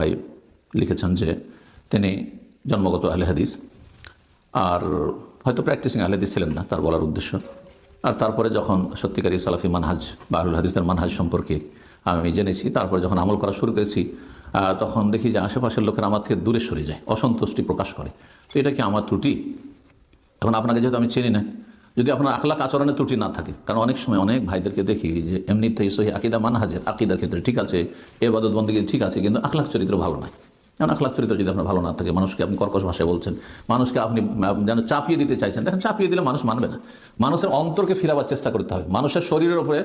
ভাই লিখেছেন যে তিনি জন্মগত আহলে হাদিস, আর হয়তো প্র্যাকটিসিং আহলে হাদিস ছিলেন না, তার বলার উদ্দেশ্য। আর তারপরে যখন সত্যিকারী সালাফি মানহাজ বা আহলুল হাদিসের মানহাজ সম্পর্কে আমি জেনেছি, তারপরে যখন আমল করা শুরু করেছি, তখন দেখি যে আশেপাশের লোকেরা আমার থেকে দূরে সরে যায়, অসন্তুষ্টি প্রকাশ করে। তো এটা কি আমার ত্রুটি? এখন আপনাকে যেহেতু আমি চিনি না, যদি আপনার আখলাক আচরণে ত্রুটি না থাকে, কারণ অনেক সময় অনেক ভাইদেরকে দেখি যে এমনিতেই সহি আকিদা মানহাজের আকিদার ক্ষেত্রে ঠিক আছে, ইবাদত বন্দেগী ঠিক আছে, কিন্তু আখলাক চরিত্র ভালো নয়। কারণ আখলাক চরিত্র যদি আপনার ভালো না থাকে, মানুষকে আপনি কর্কশ ভাষায় বলছেন, মানুষকে আপনি যেন চাপিয়ে দিতে চাইছেন, দেখেন চাপিয়ে দিলে মানুষ মানবে না। মানুষের অন্তরকে ফিরাবার চেষ্টা করতে হবে। মানুষের শরীরের উপরে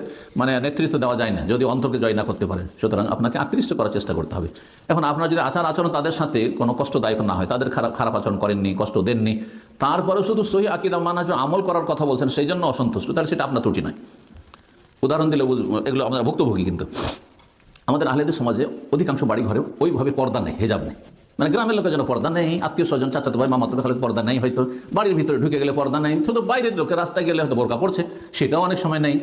নেতৃত্ব দেওয়া যায় না যদি অন্তরকে জয় না করতে পারেন। সুতরাং আপনাকে আকৃষ্ট করার চেষ্টা করতে হবে। এখন আপনার যদি আচার আচরণ তাদের সাথে কোনো কষ্টদায়ক না হয়, তাদের খারাপ আচরণ করেননি, কষ্ট দেননি, তারপরে শুধু সহি আকিদা মানহাজের আমল করার কথা বলছেন, সেই জন্য অসন্তুষ্ট, তাহলে সেটা আপনার ত্রুটি নয়। উদাহরণ দিলে এগুলো আমরা ভুক্তভোগী। কিন্তু আমাদের আহলেদের সমাজে অধিকাংশ বাড়ি ঘরে ওইভাবে পর্দা নেই, হেজাব নেই। গ্রামের লোকের জন্য পর্দা নেই, আত্মীয় স্বজন, চাচাতো ভাই, মামাতো ভাই পর্দা নেই, হয়তো বাড়ির ভিতরে ঢুকে গেলে পর্দা নেই, শুধু বাইরের লোকের রাস্তায় গেলে হয়তো বোরকা পড়ছে, সেটাও অনেক সময় নেই।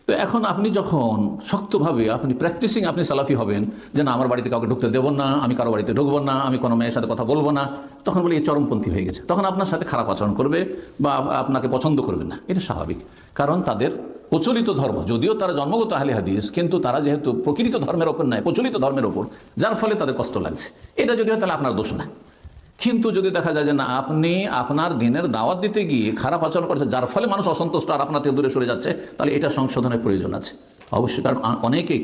তো এখন আপনি যখন শক্তভাবে আপনি প্র্যাকটিসিং আপনি সালাফি হবেন যে না, আমার বাড়িতে কাউকে ঢুকতে দেবো না, আমি কারো বাড়িতে ঢুকবো না, আমি কোনো মেয়ের সাথে কথা বলবো না, তখন বলি এই চরমপন্থী হয়ে গেছে। তখন আপনার সাথে খারাপ আচরণ করবে বা আপনাকে পছন্দ করবে না, এটা স্বাভাবিক। কারণ তাদের প্রচলিত ধর্ম, যদিও তারা জন্মগত আহলে হাদিস, কিন্তু তারা যেহেতু প্রকৃত ধর্মের ওপর নয়, প্রচলিত ধর্মের ওপর, যার ফলে তাদের কষ্ট লাগছে। এটা যদি হয় তাহলে আপনার দোষ না। কিন্তু যদি দেখা যায় যে না, আপনি আপনার দিনের দাওয়াত দিতে গিয়ে খারাপ আচরণ করছে, যার ফলে মানুষ অসন্তুষ্ট আর আপনার থেকে দূরে সরে যাচ্ছে, তাহলে এটা সংশোধনের প্রয়োজন আছে অবশ্যই। কারণ অনেকেই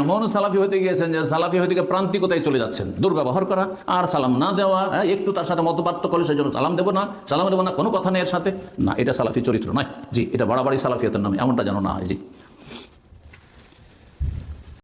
এমন সালাফি হতে গিয়েছেন যে সালাফি হতে গিয়ে প্রান্তিকতায় চলে যাচ্ছেন, দুর্ব্যবহার করা আর সালাম না দেওয়া, একটু তার সাথে মতপার্থক্য করলে সেই জন্য সালাম দেবো না, কোনো কথা নেই এর সাথে, না, এটা সালাফি চরিত্র নয়। জি, এটা বাড়াবাড়ি সালাফিয়তের নামে, এমনটা যেন না হয়। জি।